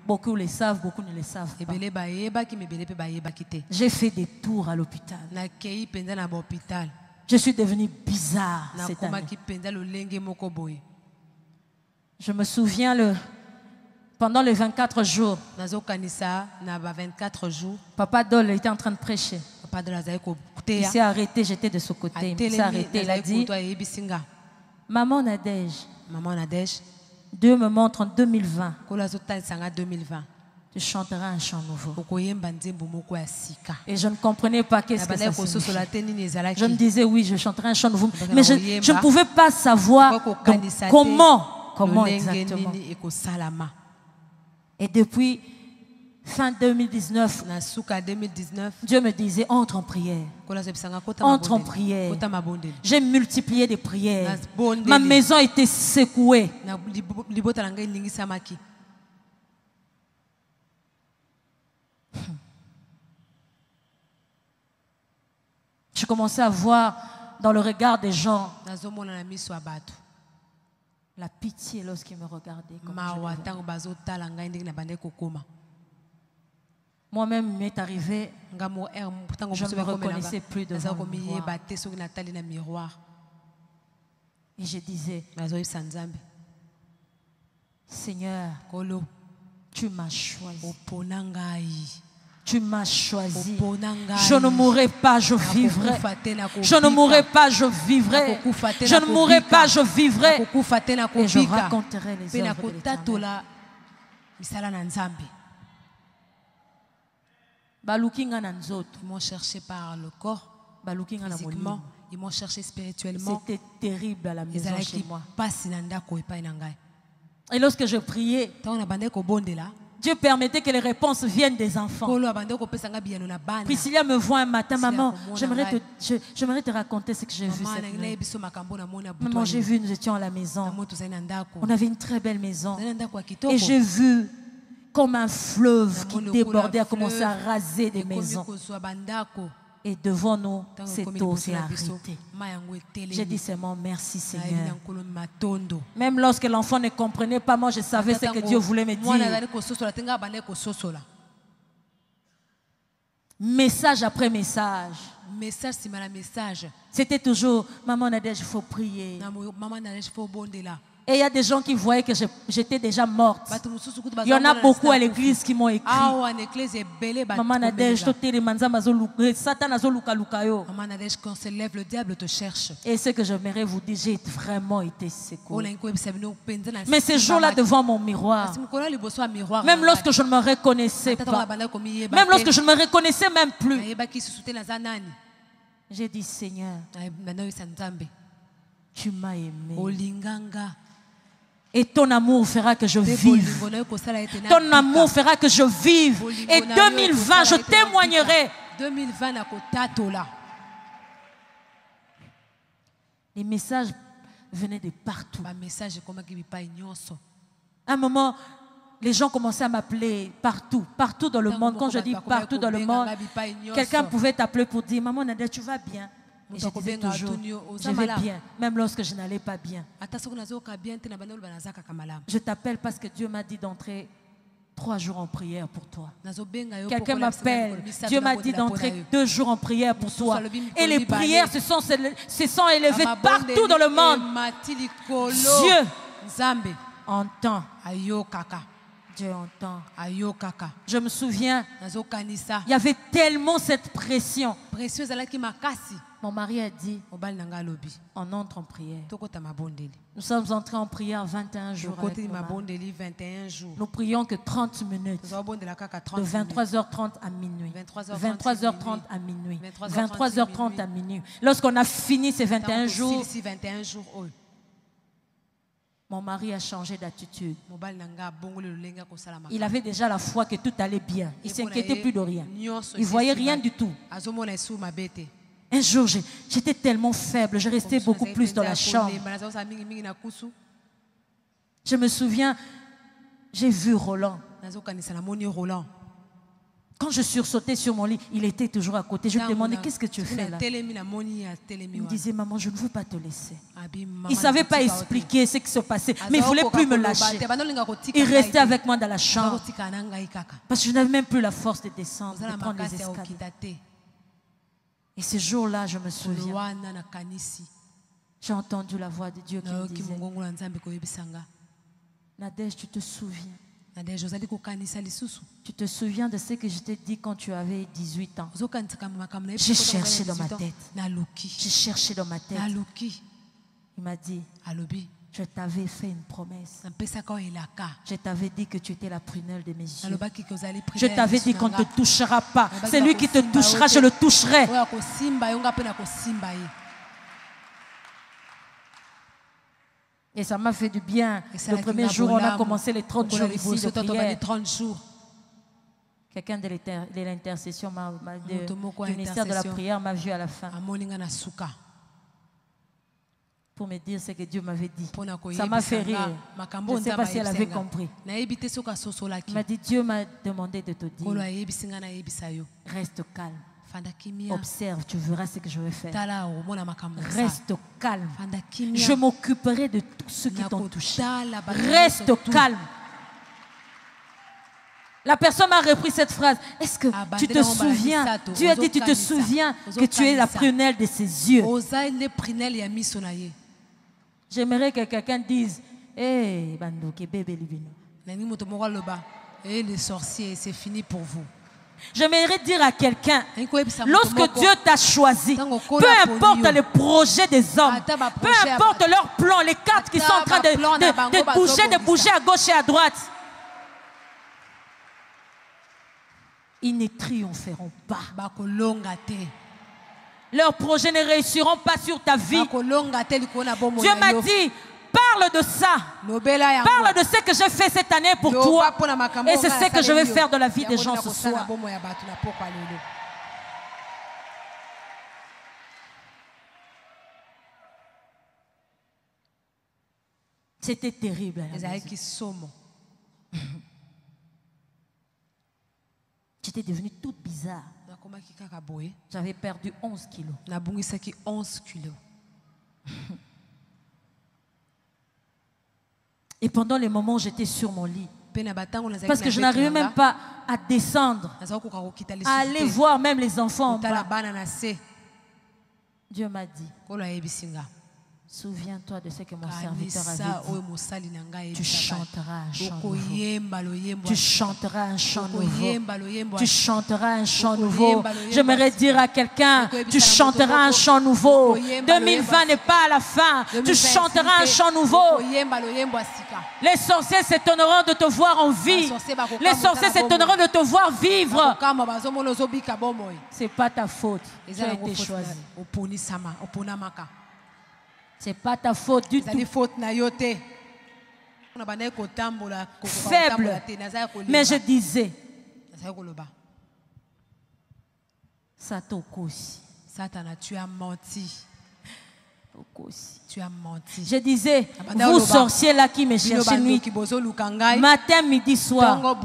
Beaucoup le savent, beaucoup ne le savent pas. J'ai fait des tours à l'hôpital. Je suis devenue bizarre cette année. Je me souviens pendant les 24 jours, Papa Dole était en train de prêcher. Il s'est arrêté, j'étais de ce côté. Il s'est arrêté, il a dit, Maman Nadège, Dieu me montre en 2020. Tu chanteras un chant nouveau. Et je ne comprenais pas qu'est-ce que ça signifiait. Je me disais oui, je chanterai un chant nouveau. Mais je ne pouvais pas savoir comment exactement. Et depuis fin 2019, Dieu me disait entre en prière. Entre en prière. J'ai multiplié des prières. Ma maison était secouée. Je commençais à voir dans le regard des gens la pitié lorsqu'ils me regardaient. Moi-même, il m'est arrivé, je ne me reconnaissais plus devant le miroir. Et je disais, Seigneur, tu m'as choisi. Tu m'as choisi. Je ne mourrai pas, je vivrai. Je ne mourrai pas, je vivrai. Je ne mourrai pas, je vivrai. Et je raconterai les œuvres de l'Éternel. Ils m'ont cherché par le corps, physiquement. Ils m'ont cherché spirituellement. C'était terrible à la maison chez moi. Et lorsque je priais, Dieu permettait que les réponses viennent des enfants. Priscilla me voit un matin, maman, j'aimerais te raconter ce que j'ai vu cette nuit. Maman, j'ai vu, nous étions à la maison. On avait une très belle maison. Et j'ai vu comme un fleuve qui débordait, a commencé à raser des maisons. Et devant nous, cette eau s'est arrêtée. J'ai dit seulement merci Seigneur. Même lorsque l'enfant ne comprenait pas, moi je savais ce que Dieu voulait me dire. Message après message. C'était toujours, maman Nadège, il faut prier. Et il y a des gens qui voyaient que j'étais déjà morte. Il y en a beaucoup à l'église qui m'ont écrit. Maman Nadège, Satan Maman Nadège, quand se lève, le diable te cherche. Et ce que j'aimerais vous dire, j'ai vraiment été secouée. Mais ces jours-là devant mon miroir, même lorsque je ne me reconnaissais pas, même lorsque je ne me reconnaissais même plus, j'ai dit Seigneur, tu m'as aimé. Et ton amour fera que je vive. Ton amour fera que je vive. Et 2020, je témoignerai. Les messages venaient de partout. À un moment, les gens commençaient à m'appeler partout, partout dans le monde. Quand je dis partout dans le monde, quelqu'un pouvait t'appeler pour dire, maman Nadège, tu vas bien? Et je disais toujours, je vais bien, même lorsque je n'allais pas bien. Je t'appelle parce que Dieu m'a dit d'entrer 3 jours en prière pour toi. Quelqu'un m'appelle, Dieu m'a dit d'entrer 2 jours en prière pour toi. Et les prières se sont élevées partout dans le monde. Dieu entend. Dieu entend. Je me souviens, il y avait tellement cette pression. Mon mari a dit, on entre en prière. Nous sommes entrés en prière 21 jours. Nous prions que 30 minutes. De 23h30 à minuit. 23h30 à minuit. 23h30 à minuit. Lorsqu'on a fini ces 21 jours, mon mari a changé d'attitude. Il avait déjà la foi que tout allait bien. Il ne s'inquiétait plus de rien. Il ne voyait rien du tout. Un jour, j'étais tellement faible, je restais beaucoup plus dans la chambre. Je me souviens, j'ai vu Roland. Quand je sursautais sur mon lit, il était toujours à côté. Je lui demandais, qu'est-ce que tu fais là? Il me disait, maman, je ne veux pas te laisser. Il ne savait pas expliquer ce qui se passait, mais il ne voulait plus me lâcher. Il restait avec moi dans la chambre. Parce que je n'avais même plus la force de descendre, de prendre les escaliers. Et ce jour-là, je me souviens, j'ai entendu la voix de Dieu qui me disait, Nadège, tu te souviens? Tu te souviens de ce que je t'ai dit quand tu avais 18 ans? J'ai cherché dans ma tête. J'ai cherché dans ma tête. Il m'a dit, je t'avais fait une promesse. Je t'avais dit que tu étais la prunelle de mes yeux. Je t'avais dit qu'on ne te touchera pas. Celui qui te touchera, je le toucherai. Et ça m'a fait du bien. Le premier jour, on a commencé les 30 jours ici de prière. Quelqu'un de l'intercession, du ministère de la prière, m'a vu à la fin. Pour me dire ce que Dieu m'avait dit. Ça m'a fait rire. Je ne sais pas si elle avait compris. Il m'a dit, Dieu m'a demandé de te dire, reste calme. Observe, tu verras ce que je vais faire. Reste calme. Je m'occuperai de tout ce qui t'ont touché. Reste calme. La personne m'a repris cette phrase. Est-ce que tu te souviens? Dieu a dit, tu te souviens que tu es la prunelle de ses yeux. J'aimerais que quelqu'un dise, hey, Bandoke, bébé Libino. Les sorciers, c'est fini pour vous. J'aimerais dire à quelqu'un, lorsque Dieu t'a choisi, peu importe les projets des hommes, peu importe leurs plans, les cartes qui sont en train de bouger à gauche et à droite, ils ne triompheront pas. Leurs projets ne réussiront pas sur ta vie. Dieu m'a dit, parle de ça. Parle de ce que j'ai fait cette année pour toi. Et c'est ce que je vais faire dans la vie des gens ce soir. C'était terrible. J'étais devenue toute bizarre. J'avais perdu 11 kilos. Et pendant les moments où j'étais sur mon lit, parce que je n'arrivais même pas à descendre, à aller voir même les enfants en bas, Dieu m'a dit, souviens-toi de ce que mon serviteur avait dit. Tu chanteras un chant nouveau. Tu chanteras un chant nouveau. Tu chanteras un chant nouveau. J'aimerais dire à quelqu'un, tu chanteras un chant nouveau. 2020 n'est pas à la fin. Tu chanteras un chant nouveau. Les sorciers s'étonneront de te voir en vie. Les sorciers s'étonneront de te voir vivre. Ce n'est pas ta faute. Tu as été choisi. Ce n'est pas ta faute du tout. Faible. Mais je disais, Satan, tu as menti. Tu as menti. Je disais, vous sorciers là qui me cherchez nuit, matin, midi, soir,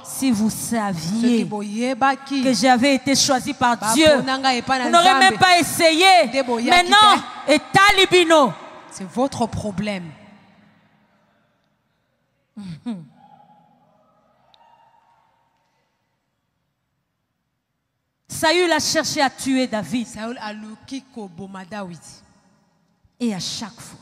si vous saviez que j'avais été choisi par Dieu, vous n'aurez même pas essayé. Maintenant, et Talibino. C'est votre problème. Saül a cherché à tuer David. Et à chaque fois,